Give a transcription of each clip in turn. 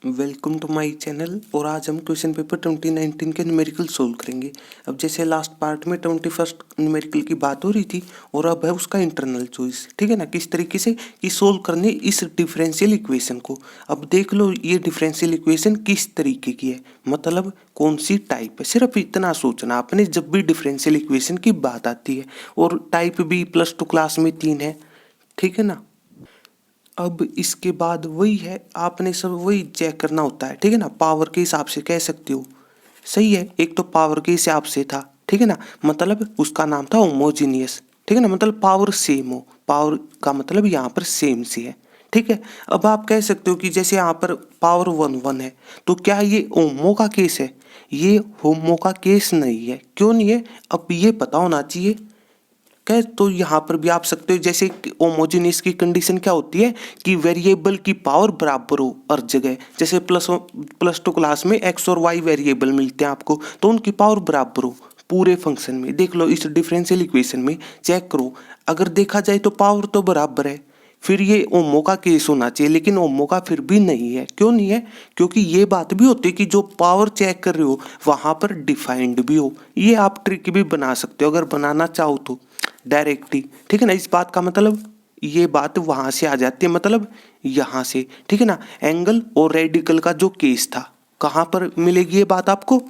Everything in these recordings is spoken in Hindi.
Welcome to my channel. और आज हम क्वेश्चन पेपर 2019 के न्यूमेरिकल सोल्व करेंगे। अब जैसे लास्ट पार्ट में 21st न्यूमेरिकल की बात हो रही थी और अब है उसका इंटरनल चॉइस, ठीक है ना, किस तरीके से कि सोल्व करने इस डिफरेंशियल इक्वेशन को। अब देख लो ये डिफरेंशियल इक्वेशन किस तरीके की है, मतलब कौन सी टाइप है। सिर्फ इतना सोचना आपने जब भी डिफरेंशियल इक्वेशन की बात आती है। और टाइप भी +2 क्लास में 3 है, ठीक है ना। अब इसके बाद वही है, आपने सब वही चेक करना होता है, ठीक है ना। पावर के हिसाब से कह सकते हो, सही है। एक तो पावर के हिसाब से था, ठीक है ना, मतलब उसका नाम था होमोजीनियस, ठीक है ना, मतलब पावर सेम हो। पावर का मतलब यहाँ पर सेम सी है, ठीक है। अब आप कह सकते हो कि जैसे यहाँ पर पावर 1 है, तो क्या ये होमो का केस है? ये होमो का केस नहीं है। क्यों नहीं है? अब ये पता होना चाहिए। क्या तो यहाँ पर भी आप सकते हो, जैसे होमोजेनियस की कंडीशन क्या होती है कि वेरिएबल की पावर बराबर हो हर जगह। जैसे +2 क्लास में x और y वेरिएबल मिलते हैं आपको, तो उनकी पावर बराबर हो पूरे फंक्शन में। देख लो इस डिफरेंशियल इक्वेशन में चेक करो, अगर देखा जाए तो पावर तो बराबर है, फिर ये ओमो का केस होना चाहिए, लेकिन ओमो का फिर भी नहीं है। क्यों नहीं है? क्योंकि ये बात भी होती है कि जो पावर चेक कर रहे हो वहां पर डिफाइंड भी हो। ये आप ट्रिक भी बना सकते हो अगर बनाना चाहो तो डायरेक्टली, ठीक है ना। इस बात का मतलब ये बात वहां से आ जाती है, मतलब यहां से, ठीक है ना। एंगल और रेडिकल का जो केस था, कहां पर मिलेगी ये बात आपको?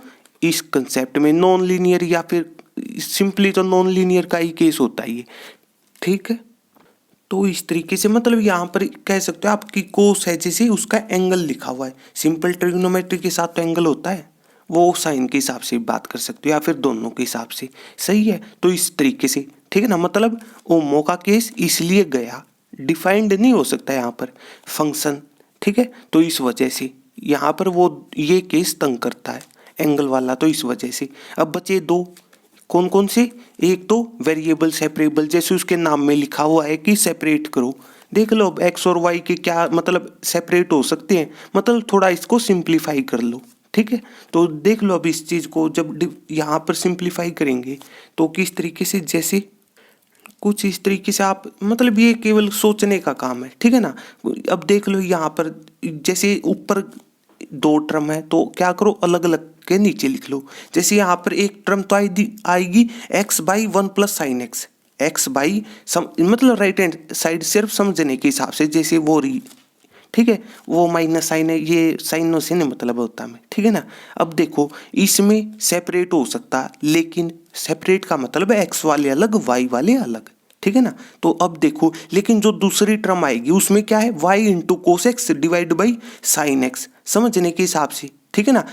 इस कंसेप्ट में नॉन लीनियर, या फिर सिंपली तो नॉन लीनियर का ही केस होता है ये, ठीक है। तो इस तरीके से मतलब यहाँ पर कह सकते हो आपकी कोस है, जैसे उसका एंगल लिखा हुआ है। सिंपल ट्रिग्नोमेट्री के साथ तो एंगल होता है, वो साइन के हिसाब से बात कर सकते हो या फिर दोनों के हिसाब से, सही है। तो इस तरीके से, ठीक है ना, मतलब ओमो का केस इसलिए गया, डिफाइंड नहीं हो सकता यहाँ पर फंक्शन, ठीक है। तो इस वजह से यहाँ पर वो ये केस तंग करता है एंगल वाला, तो इस वजह से। अब बचे दो, कौन कौन से? एक तो वेरिएबल सेपरेबल, जैसे उसके नाम में लिखा हुआ है कि सेपरेट करो। देख लो अब एक्स और वाई के क्या मतलब सेपरेट हो सकते हैं, मतलब थोड़ा इसको सिंप्लीफाई कर लो, ठीक है। तो देख लो अब इस चीज को जब यहाँ पर सिंप्लीफाई करेंगे तो किस तरीके से, जैसे कुछ इस तरीके से आप, मतलब ये केवल सोचने का काम है, ठीक है ना। अब देख लो यहाँ पर जैसे ऊपर दो टर्म है, तो क्या करो, अलग अलग के नीचे लिख लो। जैसे यहाँ पर एक टर्म तो आएगी x/1 + sin x, x by मतलब राइट हैंड साइड सिर्फ समझने के हिसाब से, जैसे वो रही, ठीक है, वो माइनस साइन है, ये साइनों से नहीं मतलब होता है, ठीक है ना। अब देखो इसमें सेपरेट हो सकता है, लेकिन सेपरेट का मतलब है एक्स वाले अलग वाई वाले अलग, ठीक है ना। तो अब देखो, लेकिन जो दूसरी टर्म आएगी उसमें क्या है, y × cos x divide by sine x, समझने के हिसाब से, ठीक है ना।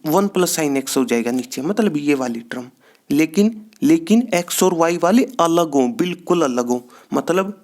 1 + sin x हो जाएगा नीचे, मतलब ये वाली टर्म। लेकिन x और y वाले अलग हो, बिल्कुल अलग हो, मतलब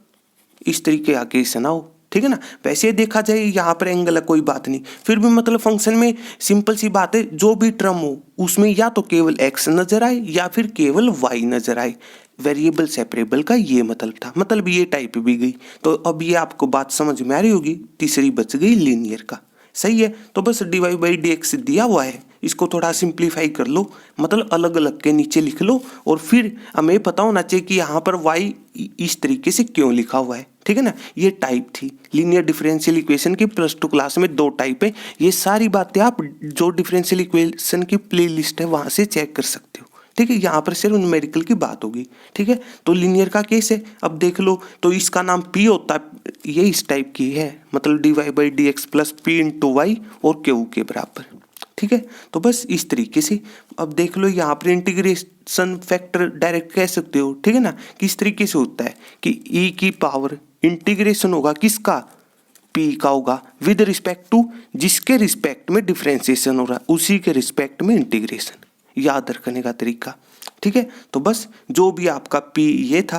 इस तरीके आगे से ना हो, ठीक है ना। वैसे देखा जाए यहाँ पर एंगल है, कोई बात नहीं, फिर भी मतलब फंक्शन में सिंपल सी बात है, जो भी टर्म हो उसमें या तो केवल x नजर आए या फिर केवल y नजर आए। वेरिएबल सेपरेबल का ये मतलब था, मतलब ये टाइप भी गई। तो अब ये आपको बात समझ में आ रही होगी, तीसरी बच गई लीनियर का, सही है। तो बस dy/dx दिया हुआ है, इसको थोड़ा सिंप्लीफाई कर लो, मतलब अलग अलग के नीचे लिख लो। और फिर हमें पता होना चाहिए कि यहाँ पर y इस तरीके से क्यों लिखा हुआ है, ठीक है ना। ये टाइप थी लीनियर डिफरेंशियल इक्वेशन की, +2 क्लास में 2 टाइप है। ये सारी बातें आप जो डिफरेंशियल इक्वेशन की प्लेलिस्ट है वहां से चेक कर सकते हो, ठीक है। यहाँ पर सिर्फ न्यूमेरिकल की बात होगी, ठीक है। तो लीनियर का केस है, अब देख लो, तो इसका नाम p होता है, ये इस टाइप की है, मतलब dy/dx + p × y और q के बराबर, ठीक है। तो बस इस तरीके से अब देख लो, यहाँ पर इंटीग्रेशन फैक्टर डायरेक्ट कह सकते हो, ठीक है ना। किस तरीके से होता है कि e की पावर इंटीग्रेशन होगा किसका, p का होगा, विद रिस्पेक्ट टू जिसके रिस्पेक्ट में डिफरेंशिएशन हो रहा है उसी के रिस्पेक्ट में इंटीग्रेशन, याद रखने का तरीका, ठीक है। तो बस जो भी आपका p ये था,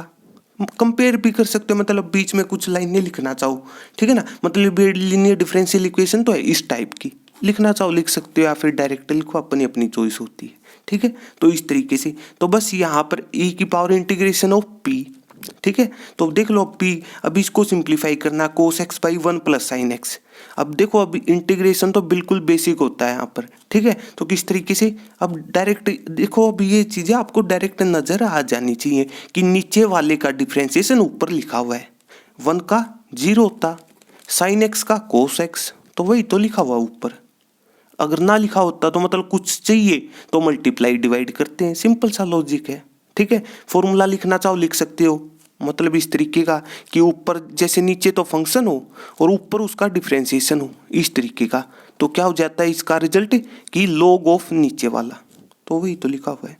कंपेयर भी कर सकते हो, मतलब बीच में कुछ लाइनें लिखना चाहो, ठीक है ना। मतलब लीनियर डिफरेंशियल इक्वेशन तो है इस टाइप की, लिखना चाहो लिख सकते हो या फिर डायरेक्ट लिखो, अपनी अपनी चॉइस होती है, ठीक है। तो इस तरीके से, तो बस यहाँ पर e की पावर इंटीग्रेशन ऑफ p, ठीक है। तो देख लो p, अब इसको सिंप्लीफाई करना, cos x/1 + sin x। अब देखो अब इंटीग्रेशन तो बिल्कुल बेसिक होता है यहाँ पर, ठीक है। तो किस तरीके से, अब डायरेक्ट देखो, अब ये चीजें आपको डायरेक्ट नजर आ जानी चाहिए कि नीचे वाले का डिफरेंशिएशन ऊपर लिखा हुआ है, 1 का 0 होता, sin x का cos x, तो वही तो लिखा हुआ ऊपर। अगर ना लिखा होता तो मतलब कुछ चाहिए तो मल्टीप्लाई डिवाइड करते हैं, सिंपल सा लॉजिक है। ठीक है, फॉर्मूला लिखना चाहो लिख सकते हो, मतलब इस तरीके का कि ऊपर जैसे नीचे तो फंक्शन हो और ऊपर उसका डिफरेंशिएशन हो, इस तरीके का। तो क्या हो जाता है इसका रिजल्ट कि log ऑफ नीचे वाला, तो वही तो लिखा हुआ है।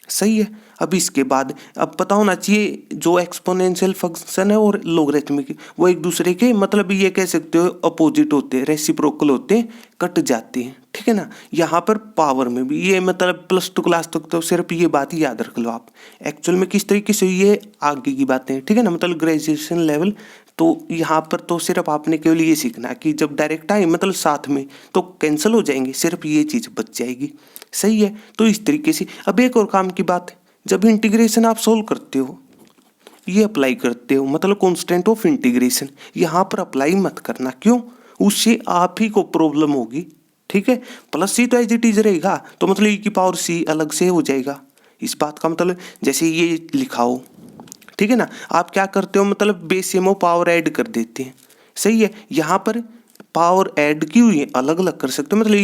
सही है। अब इसके बाद अब पता होना चाहिए जो एक्सपोनेंशियल फंक्शन है और लोगरिथमिक वो एक दूसरे के मतलब ये कह सकते हो अपोजिट होते हैं, रेसिप्रोकल होते हैं, कट जाते हैं। ठीक है ना, यहाँ पर पावर में भी ये मतलब +2 क्लास तक तो सिर्फ ये बात ही याद रख लो आप। एक्चुअल में किस तरीके से ये आगे की बातें, ठीक है ना, मतलब ग्रेजुएशन लेवल। तो यहाँ पर तो सिर्फ आपने केवल ये सीखना है कि जब डायरेक्ट आए मतलब साथ में तो कैंसिल हो जाएंगे, सिर्फ ये चीज़ बच जाएगी। सही है। तो इस तरीके से अब एक और काम की बात है, जब इंटीग्रेशन आप सोल्व करते हो ये अप्लाई करते हो मतलब कांस्टेंट ऑफ इंटीग्रेशन यहाँ पर अप्लाई मत करना। क्यों? उससे आप ही को प्रॉब्लम होगी। ठीक है, +c तो एज इट इज रहेगा, तो मतलब e⁻c अलग से हो जाएगा। इस बात का मतलब जैसे ये लिखा हो, ठीक है ना, आप क्या करते हो मतलब बेसियम ऑफ पावर ऐड कर देते हैं। सही है, यहाँ पर पावर ऐड की हुई है, अलग अलग कर सकते हो मतलब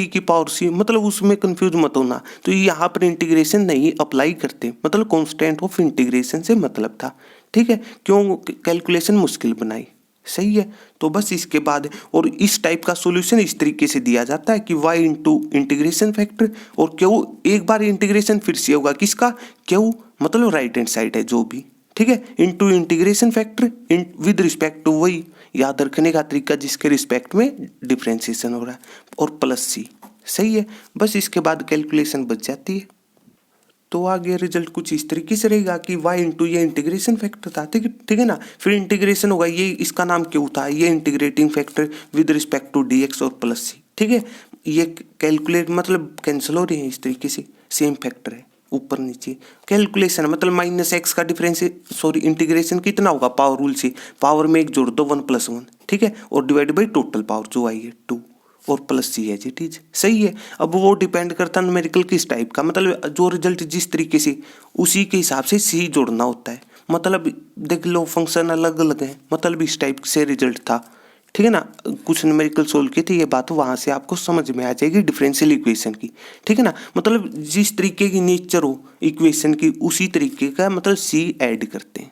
e⁻c, मतलब उसमें कंफ्यूज मत होना। तो यहाँ पर इंटीग्रेशन नहीं अप्लाई करते, मतलब कांस्टेंट ऑफ इंटीग्रेशन से मतलब था। ठीक है, क्यों कैलकुलेशन मुश्किल बनाई। सही है। तो बस इसके बाद और इस टाइप का सॉल्यूशन इस तरीके से दिया जाता है कि y इंटू इंटीग्रेशन फैक्टर और क्यू, एक बार इंटीग्रेशन फिर से होगा किसका, क्यू मतलब राइट हैंड साइड है जो भी, ठीक है, into integration factor with respect to वही याद रखने का तरीका जिसके रिस्पेक्ट में डिफ्रेंसिएशन हो रहा है और +c। सही है, बस इसके बाद कैलकुलेशन बच जाती है। तो आगे रिजल्ट कुछ इस तरीके से रहेगा कि y इंटू ये इंटीग्रेशन फैक्टर था, ठीक है ना, फिर इंटीग्रेशन होगा, ये इसका नाम क्यों था, ये integrating factor with respect to dx और +c। ठीक है, ये कैलकुलेट मतलब कैंसिल हो रही है इस तरीके से, सेम फैक्टर है ऊपर नीचे। कैलकुलेशन मतलब -x का डिफरेंस सॉरी इंटीग्रेशन कितना होगा पावर रूल से, पावर में एक जोड़ दो 1 + 1, ठीक है, और डिवाइड बाई टोटल पावर जो आई है 2 और +c एज इट इज। सही है। अब वो डिपेंड करता है न्यूमेरिकल किस टाइप का, मतलब जो रिजल्ट जिस तरीके से उसी के हिसाब से c जोड़ना होता है। मतलब देख लो फंक्शन अलग अलग है, मतलब इस टाइप से रिजल्ट था। ठीक है ना, कुछ न्यूमेरिकल सोल्व किए थे, ये बात वहाँ से आपको समझ में आ जाएगी डिफरेंशियल इक्वेशन की। ठीक है ना, मतलब जिस तरीके की नेचर हो इक्वेशन की उसी तरीके का मतलब c ऐड करते हैं।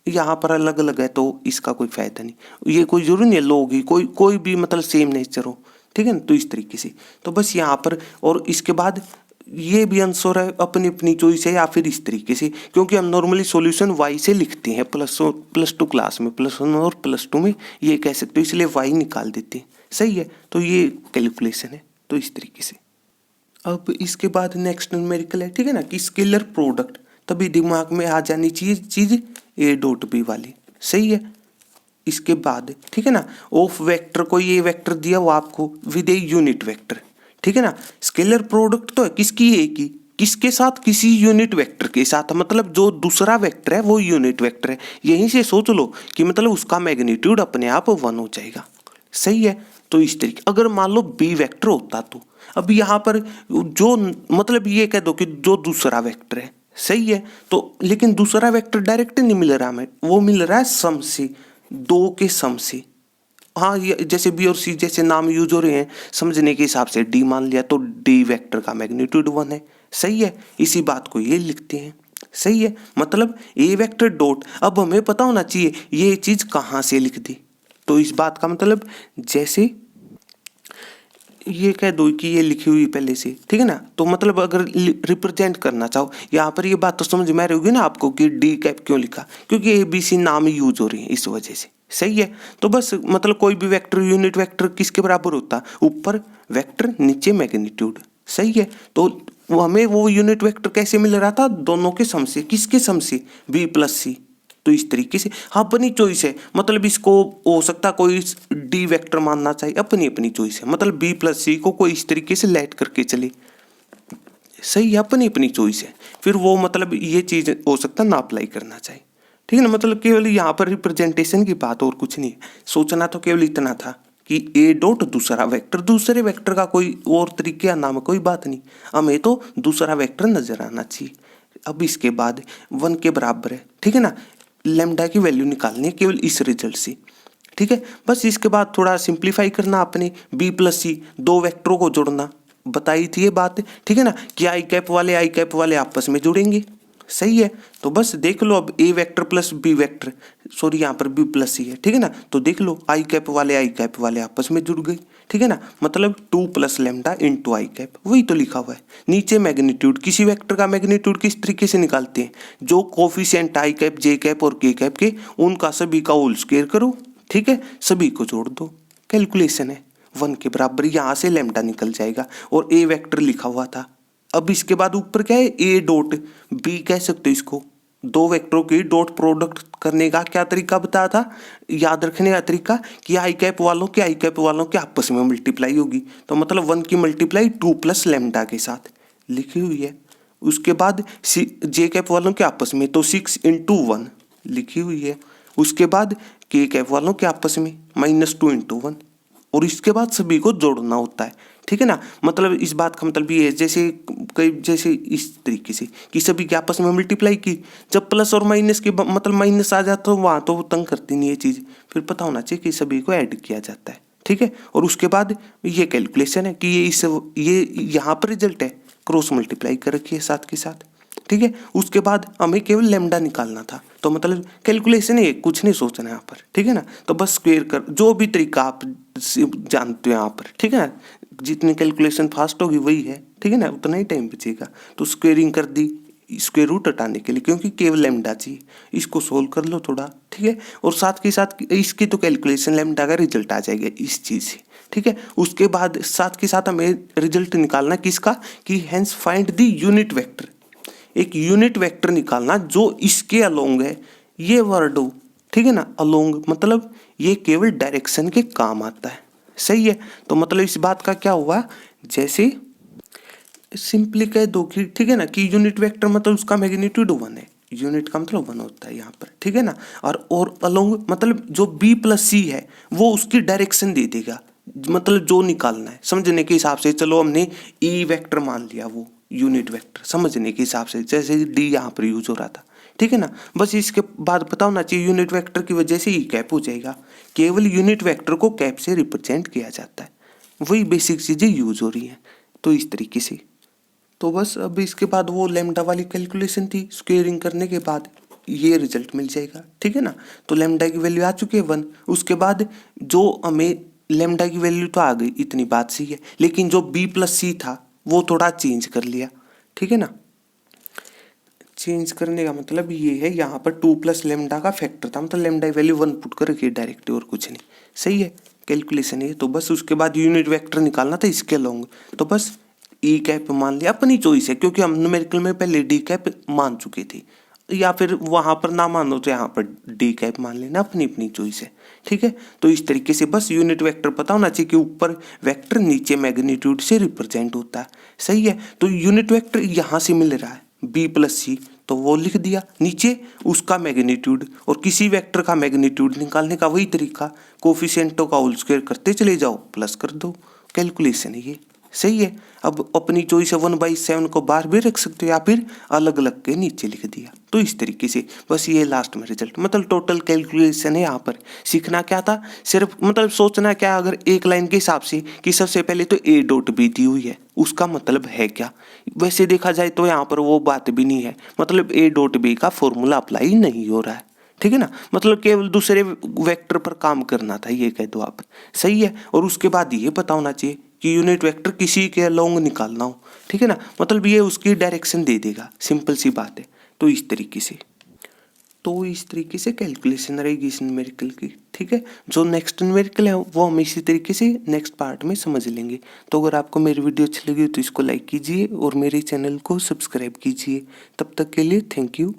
यहाँ पर अलग अलग है तो इसका कोई फायदा नहीं, ये कोई जरूरी नहीं है लोग ही कोई भी मतलब सेम नेचर हो। ठीक है ना, तो इस तरीके से तो बस यहाँ पर और इसके बाद ये भी आंसर है अपनी अपनी चॉइस है या फिर इस तरीके से, क्योंकि हम नॉर्मली सॉल्यूशन y से लिखते हैं +2 क्लास में, +1 और +2 में ये कह सकते हो, इसलिए y निकाल देते हैं। सही है, तो ये कैलकुलेशन है तो इस तरीके से। अब इसके बाद नेक्स्ट न्यूमेरिकल है, ठीक है ना, कि स्केलर प्रोडक्ट, तभी दिमाग में आ जानी चाहिए चीज a.b वाली। सही है। इसके बाद ठीक है ना, ऑफ वेक्टर कोई ये वेक्टर दिया हुआ आपको विद ए यूनिट वेक्टर, ठीक है ना, स्केलर प्रोडक्ट तो है किसकी, ए की, किसके साथ, किसी यूनिट वेक्टर के साथ, मतलब जो दूसरा वेक्टर है वो यूनिट वेक्टर है। यहीं से सोच लो कि मतलब उसका मैग्नीट्यूड अपने आप 1 हो जाएगा। सही है। तो इस तरीके अगर मान लो बी वेक्टर होता तो अब यहाँ पर जो मतलब ये कह दो कि जो दूसरा वेक्टर है। सही है, तो लेकिन दूसरा वेक्टर डायरेक्ट नहीं मिल रहा हमें, वो मिल रहा है सम से, 2 के सम से। हाँ, ये जैसे बी और सी जैसे नाम यूज हो रहे हैं समझने के हिसाब से डी मान लिया तो डी वेक्टर का मैग्नीट्यूड 1 है। सही है, इसी बात को ये लिखते हैं। सही है, मतलब ए वेक्टर डॉट, अब हमें पता होना चाहिए ये चीज कहाँ से लिख दी, तो इस बात का मतलब जैसे ये कह दो कि ये लिखी हुई पहले से, ठीक है ना, तो मतलब अगर रिप्रेजेंट करना चाहो यहाँ पर ये बात तो समझ में आ रही होगी ना आपको कि डी कैप क्यों लिखा, क्योंकि ABC नाम यूज हो रही है इस वजह से। सही है, तो बस मतलब कोई भी वेक्टर यूनिट वेक्टर किसके बराबर होता, ऊपर वेक्टर नीचे मैग्नीट्यूड। सही है, तो हमें वो यूनिट वेक्टर कैसे मिल रहा था, दोनों के सम से, किसके सम से, B + C। तो इस तरीके से हाँ अपनी चॉइस है, मतलब इसको हो सकता कोई डी वेक्टर मानना चाहिए, अपनी अपनी चॉइस है, मतलब B + C को कोई इस तरीके से लेट करके चले। सही है, अपनी अपनी चॉइस है, फिर वो मतलब ये चीज हो सकता ना अप्लाई करना चाहिए। ठीक है ना, मतलब केवल यहाँ पर रिप्रेजेंटेशन की बात और कुछ नहीं है, सोचना तो केवल इतना था कि ए डॉट दूसरा वेक्टर, दूसरे वेक्टर का कोई और तरीके का नाम है कोई बात नहीं, हमें तो दूसरा वेक्टर नजर आना चाहिए। अब इसके बाद 1 के बराबर है, ठीक है ना, लैम्डा की वैल्यू निकालनी है केवल इस रिजल्ट से। ठीक है। बस इसके बाद थोड़ा सिंप्लीफाई करना आपने, बी प्लस सी दो वेक्टरों को जोड़ना, बताई थी ये बात, ठीक है ना, कि आई कैप वाले आपस में जुड़ेंगे। सही है, तो बस देख लो अब A vector plus B vector, sorry यहाँ पर बी प्लस सी है, ठीक है ना, तो देख लो आई कैप वाले आपस में जुड़ गए, ठीक है ना, मतलब 2 प्लस लेमडा इंटू आई कैप, वही तो लिखा हुआ है। नीचे मैग्नीट्यूड, किसी वेक्टर का मैग्नीट्यूड किस तरीके से निकालते हैं, जो कोफिशिएंट आई कैप जे कैप और के कैप के उनका सभी का होल स्क्वायर करो, ठीक है, सभी को जोड़ दो, कैलकुलेशन है 1 के बराबर, यहाँ से लेमडा निकल जाएगा और ए वेक्टर लिखा हुआ था। अब इसके बाद ऊपर क्या है, ए डॉट बी कह सकते हो इसको, दो वेक्टरों की डॉट प्रोडक्ट करने का क्या तरीका बताया था, याद रखने का तरीका कि आई कैप वालों के आपस में मल्टीप्लाई होगी, तो मतलब 1 की मल्टीप्लाई 2 प्लस लेमडा के साथ लिखी हुई है। उसके बाद जे कैप वालों के आपस में तो 6 इंटू 1 लिखी हुई है। उसके बाद के कैप वालों के आपस में -2 इंटू 1, और इसके बाद सभी को जोड़ना होता है, ठीक है ना, मतलब इस बात का मतलब ये है जैसे इस तरीके से कि सभी के आपस में मल्टीप्लाई की, जब प्लस और माइनस के मतलब माइनस आ जाता है वहाँ तो तंग करती नहीं ये चीज़, फिर पता होना चाहिए कि सभी को ऐड किया जाता है, ठीक है। और उसके बाद ये कैलकुलेशन है कि ये यहाँ पर रिजल्ट है, क्रॉस मल्टीप्लाई कर रखी है साथ के साथ, ठीक है। उसके बाद हमें केवल लेमडा निकालना था, तो मतलब कैलकुलेशन है, कुछ नहीं सोचना है यहाँ पर, ठीक है ना, तो बस स्क्वायर कर, जो भी तरीका आप जानते हो यहाँ पर, ठीक है ना, जितनी कैलकुलेशन फास्ट होगी वही है, ठीक है ना, उतना ही टाइम बचेगा। तो स्क्वेयरिंग कर दी स्क्वायर रूट हटाने के लिए, क्योंकि केवल लेमडा चाहिए, इसको सोल्व कर लो थोड़ा, ठीक है, और साथ के साथ इसकी तो कैलकुलेशन लेमडा का रिजल्ट आ जाएगा इस चीज़ से, ठीक है। उसके बाद साथ के साथ हमें रिजल्ट निकालना किसका, कि hence find the unit vector, एक यूनिट वेक्टर निकालना जो इसके अलोंग है, ये वर्ड हो, ठीक है ना, अलोंग मतलब ये केवल डायरेक्शन के काम आता है, सही है। तो मतलब इस बात का क्या हुआ, जैसे सिंपली कह दो कि ठीक है ना, कि यूनिट वेक्टर मतलब उसका मैग्नीट्यूड 1 है, यूनिट का मतलब 1 होता है यहाँ पर, ठीक है ना, और अलोंग मतलब जो बी प्लस सी है वो उसकी डायरेक्शन दे देगा, मतलब जो निकालना है समझने के हिसाब से, चलो हमने ई वेक्टर मान लिया, वो यूनिट वेक्टर समझने के हिसाब से, जैसे डी यहाँ पर यूज हो रहा था, ठीक है ना। बस इसके बाद पता होना चाहिए यूनिट वेक्टर की वजह से ई कैप हो जाएगा, केवल यूनिट वेक्टर को कैप से रिप्रेजेंट किया जाता है, वही बेसिक चीज़ें यूज हो रही हैं, तो इस तरीके से। तो बस अब इसके बाद वो लेमडा वाली कैलकुलेशन थी, स्क्वेयरिंग करने के बाद ये रिजल्ट मिल जाएगा, ठीक है ना। तो लेमडा की वैल्यू आ चुकी है 1। उसके बाद जो हमें लेमडा की वैल्यू तो आ गई, इतनी बात सही है, लेकिन जो बी प्लस सी था वो थोड़ा चेंज कर लिया, ठीक है ना। चेंज करने का मतलब ये है, यहाँ पर 2 प्लस लेमडा का फैक्टर था, मतलब लेमडा की वैल्यू 1 पुट कर रखी है डायरेक्ट, और कुछ नहीं, सही है, कैलकुलेशन है। तो बस उसके बाद यूनिट वेक्टर निकालना था इसके लॉन्ग, तो बस ई कैप मान लिया, अपनी चॉइस है, क्योंकि हम न्यूमेरिकल में पहले डी कैप मान चुके थे, या फिर वहाँ पर ना मानो तो यहाँ पर डी कैप मान लेना, अपनी अपनी चॉइस है, ठीक है। तो इस तरीके से बस यूनिट वेक्टर पता होना चाहिए कि ऊपर वेक्टर नीचे मैग्नीट्यूड से रिप्रेजेंट होता है, सही है। तो यूनिट वेक्टर यहाँ से मिल रहा है बी प्लस सी, तो वो लिख दिया, नीचे उसका मैग्नीट्यूड, और किसी वेक्टर का मैग्नीट्यूड निकालने का वही तरीका, कोफिशिएंटों का होल स्क्वायर करते चले जाओ, प्लस कर दो, कैलकुलेशन है ये, सही है। अब अपनी चॉइस 1/7 को बाहर भी रख सकते हो, या फिर अलग अलग के नीचे लिख दिया, तो इस तरीके से बस ये लास्ट में रिजल्ट, मतलब टोटल कैलकुलेशन है। यहाँ पर सीखना क्या था, सिर्फ मतलब सोचना क्या, अगर एक लाइन के हिसाब से कि सबसे पहले तो ए डॉट बी दी हुई है, उसका मतलब है क्या, वैसे देखा जाए तो यहाँ पर वो बात भी नहीं है, मतलब ए डॉट बी का फॉर्मूला अप्लाई नहीं हो रहा है, ठीक है ना, मतलब केवल दूसरे वेक्टर पर काम करना था, ये कह दो आप, सही है। और उसके बाद ये पता होना चाहिए कि यूनिट वेक्टर किसी के लॉन्ग निकालना हो, ठीक है ना, मतलब ये उसकी डायरेक्शन दे देगा, सिंपल सी बात है। तो इस तरीके से कैलकुलेशन रहेगी इस न्यूमेरिकल की, ठीक है। जो नेक्स्ट न्यूमेरिकल है वो हम इसी तरीके से नेक्स्ट पार्ट में समझ लेंगे। तो अगर आपको मेरी वीडियो अच्छी लगी तो इसको लाइक कीजिए और मेरे चैनल को सब्सक्राइब कीजिए। तब तक के लिए थैंक यू।